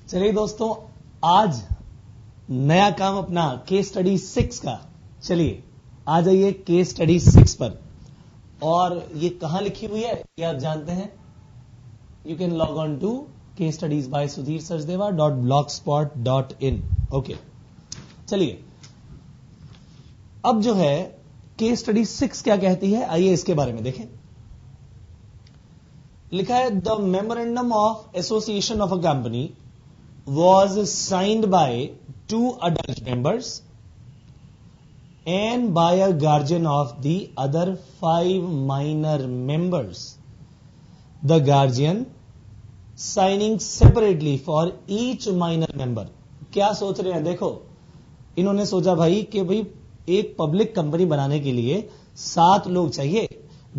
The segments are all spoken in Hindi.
चलिए दोस्तों, आज नया काम अपना केस स्टडी 6 का। चलिए आ जाइए केस स्टडी 6 पर। और ये कहां लिखी हुई है ये आप जानते हैं। You can log on to case studies by Sudhir sachdeva.blogspot.in। Okay, चलिए अब जो है केस स्टडी 6 क्या कहती है, आइए इसके बारे में देखें। लिखा है the memorandum of association of a company was signed by 2 adult members and by a guardian of the other 5 minor members. The guardian signing separately for each minor member. क्या सोच रहे हैं? देखो, इन्होंने सोचा भाई कि भाई एक पब्लिक कंपनी बनाने के लिए 7 लोग चाहिए,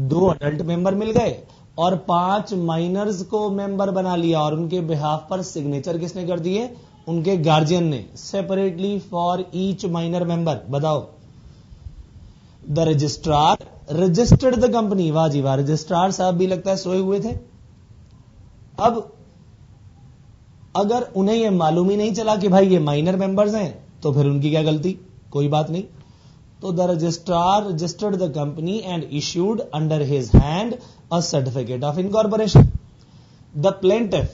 2 अडल्ट मेंबर मिल गए और 5 माइनर्स को मेंबर बना लिया और उनके बिहाफ पर सिग्नेचर किसने कर दिए? उनके गार्जियन ने। Separately for each minor member. बताओ, the registrar registered the company. वाह जी वाह, रजिस्ट्रार साहब भी लगता है सोए हुए थे। अब अगर उन्हें यह मालूम ही नहीं चला कि भाई ये माइनर मेंबर्स हैं, तो फिर उनकी क्या गलती? कोई बात नहीं। तो the registrar registered the company and issued under his hand a certificate of incorporation. The plaintiff,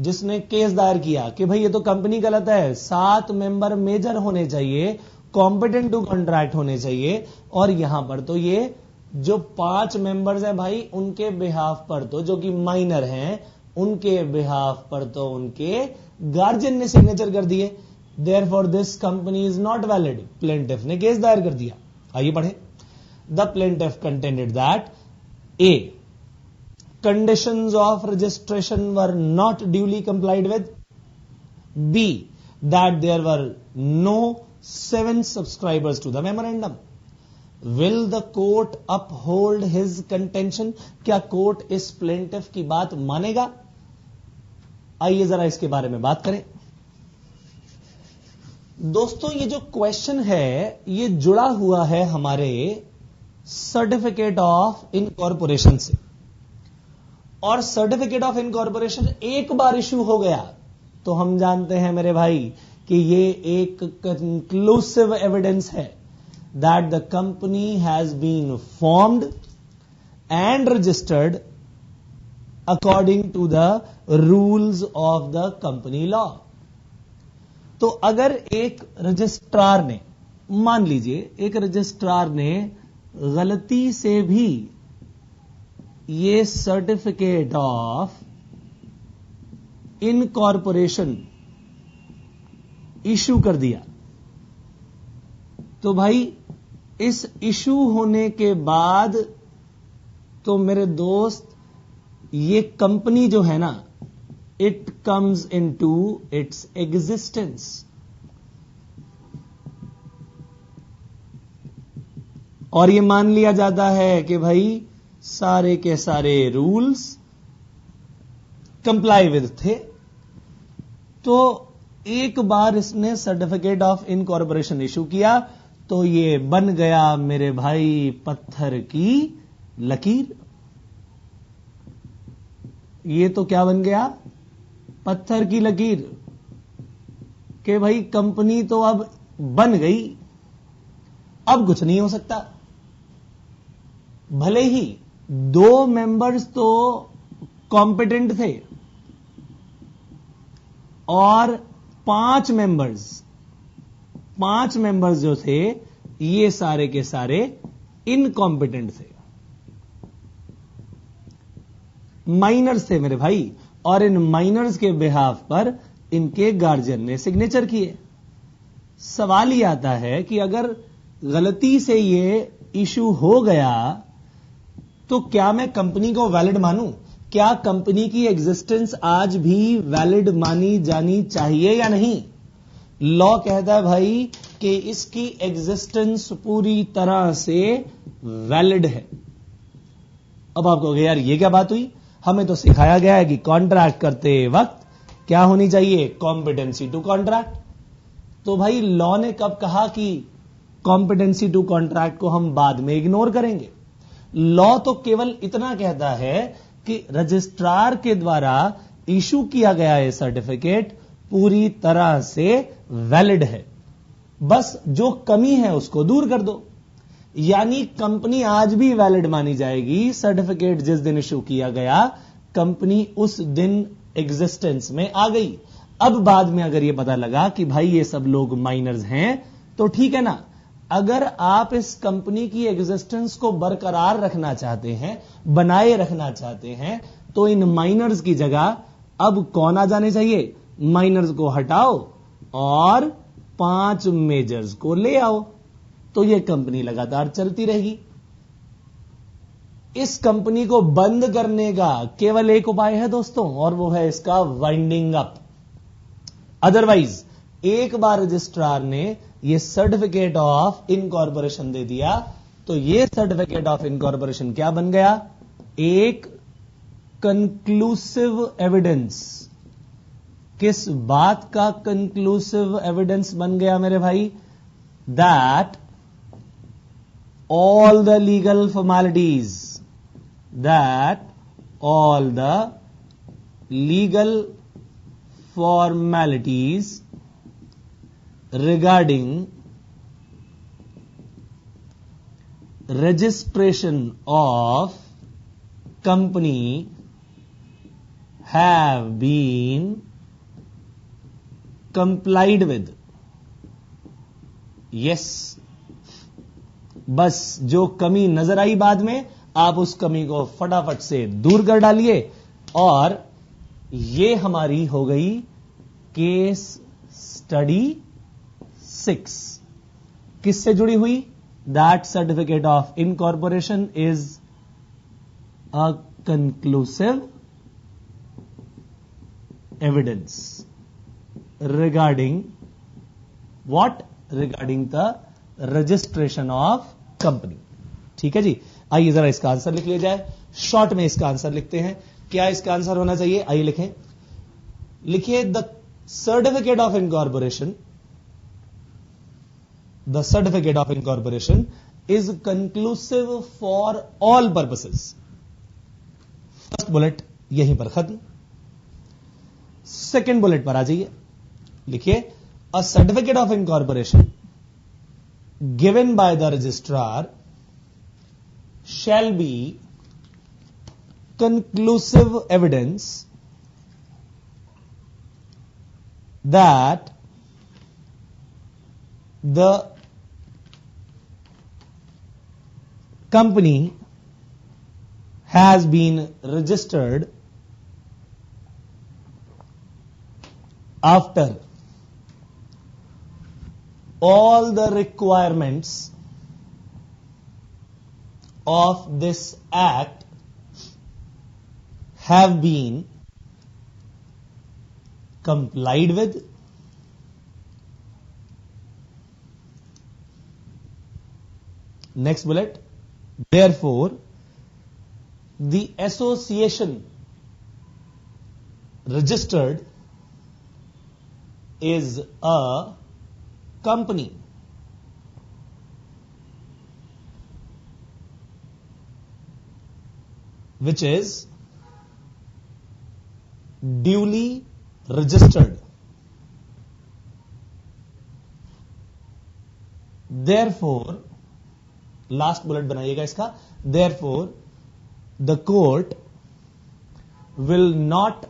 जिसने केस दायर किया कि भाई ये तो कंपनी गलत है, 7 मेंबर मेजर होने चाहिए, कॉम्पिटेंट टू कॉन्ट्रैक्ट होने चाहिए, और यहां पर तो ये जो 5 मेंबर्स हैं भाई, उनके बिहाफ पर तो, जो कि माइनर हैं, उनके बिहाफ पर तो उनके गार्जियन ने सिग्नेचर कर दिए। Therefore, this company is not valid. Plaintiff ने केस दायर कर दिया। आइए पढ़े। The plaintiff contended that A. Conditions of registration were not duly complied with. B. That there were no 7 subscribers to the memorandum. Will the court uphold his contention? क्या कोर्ट इस प्लेंटिफ की बात मानेगा? आइए जरा इसके बारे में बात करें। दोस्तों, ये जो क्वेश्चन है ये जुड़ा हुआ है हमारे सर्टिफिकेट ऑफ इनकॉर्पोरेशन से। और सर्टिफिकेट ऑफ इनकॉर्पोरेशन एक बार इश्यू हो गया तो हम जानते हैं मेरे भाई कि ये एक कंक्लूसिव एविडेंस है that the company has been formed and registered according to the rules of the company law. तो अगर एक रजिस्ट्रार ने, मान लीजिए एक रजिस्ट्रार ने गलती से भी ये सर्टिफिकेट ऑफ इनकॉर्पोरेशन इशू कर दिया, तो भाई इस इशू होने के बाद तो मेरे दोस्त ये कंपनी जो है ना, it comes into its existence। और ये मान लिया जाता है कि भाई सारे के सारे रूल्स कंप्लाई विद थे। तो एक बार इसने सर्टिफिकेट ऑफ इनकॉर्पोरेशन इशू किया तो ये बन गया मेरे भाई पत्थर की लकीर। ये तो क्या बन गया? पत्थर की लकीर कि भाई कंपनी तो अब बन गई, अब कुछ नहीं हो सकता। भले ही 2 मेंबर्स तो कॉम्पिटेंट थे और 5 मेंबर्स जो थे ये सारे के सारे इनकॉम्पिटेंट थे, माइनर्स थे मेरे भाई। और इन माइनर्स के बिहाफ पर इनके गार्जियन ने सिग्नेचर किए। सवाल ये आता है कि अगर गलती से ये इशू हो गया तो क्या मैं कंपनी को वैलिड मानूं? क्या कंपनी की एग्जिस्टेंस आज भी वैलिड मानी जानी चाहिए या नहीं? लॉ कहता है भाई कि इसकी एग्जिस्टेंस पूरी तरह से वैलिड है। अब आप कहोगे यार ये क्या बात हुई? हमें तो सिखाया गया है कि कॉन्ट्रैक्ट करते वक्त क्या होनी चाहिए? Competency to contract. तो भाई लॉ ने कब कहा कि कॉम्पिटेंसी टू कॉन्ट्रैक्ट को हम बाद में इग्नोर करेंगे? लॉ तो केवल इतना कहता है कि रजिस्ट्रार के द्वारा इशू किया गया है सर्टिफिकेट पूरी तरह से वैलिड है, बस जो कमी है उसको दूर कर दो। यानी कंपनी आज भी वैलिड मानी जाएगी। सर्टिफिकेट जिस दिन इश्यू किया गया, कंपनी उस दिन एग्जिस्टेंस में आ गई। अब बाद में अगर यह पता लगा कि भाई ये सब लोग माइनर्स हैं, तो ठीक है ना। अगर आप इस कंपनी की एग्जिस्टेंस को बरकरार रखना चाहते हैं, बनाए रखना चाहते हैं, तो इन माइनर्स की जगह अब कौन आ जाने चाहिए? माइनर्स को हटाओ और 5 मेजर्स को ले आओ, तो यह कंपनी लगातार चलती रहेगी। इस कंपनी को बंद करने का केवल एक उपाय है दोस्तों, और वो है इसका वाइंडिंग अप। अदरवाइज एक बार रजिस्ट्रार ने यह सर्टिफिकेट ऑफ इनकॉर्पोरेशन दे दिया, तो यह सर्टिफिकेट ऑफ इनकॉर्पोरेशन क्या बन गया? एक कंक्लूसिव एविडेंस। किस बात का कंक्लूसिव एविडेंस बन गया मेरे भाई? That all the legal formalities, that all the legal formalities regarding registration of company have been complied with. Yes, बस जो कमी नजर आई बाद में, आप उस कमी को फटाफट से दूर कर डालिए। और ये हमारी हो गई केस स्टडी 6। किससे जुड़ी हुई? That certificate of incorporation is a conclusive evidence regarding what? Regarding the registration of company. ठीक है जी, आइए जरा इसका आंसर लिख लिया जाए। शॉर्ट में इसका आंसर लिखते हैं। क्या इसका आंसर होना चाहिए? आइए लिखें। लिखिए, the certificate of incorporation, the certificate of incorporation is conclusive for all purposes. First bullet यहीं पर खत्म। सेकेंड बुलेट पर आ जाइए। लिखिए, a certificate of incorporation given by the registrar shall be conclusive evidence that the company has been registered after all the requirements of this act have been complied with. Next bullet. Therefore, the association registered is a company which is duly registered. Therefore, last bullet बनाइएगा इसका, therefore the court will not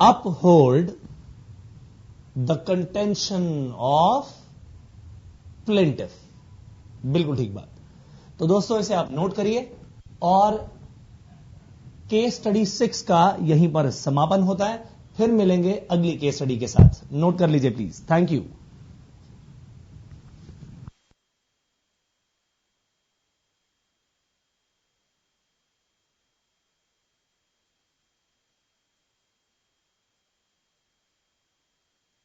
uphold the contention of plaintiff. बिल्कुल ठीक बात। तो दोस्तों इसे आप नोट करिए, और केस स्टडी 6 का यहीं पर समापन होता है। फिर मिलेंगे अगली केस स्टडी के साथ। नोट कर लीजिए प्लीज। Thank you.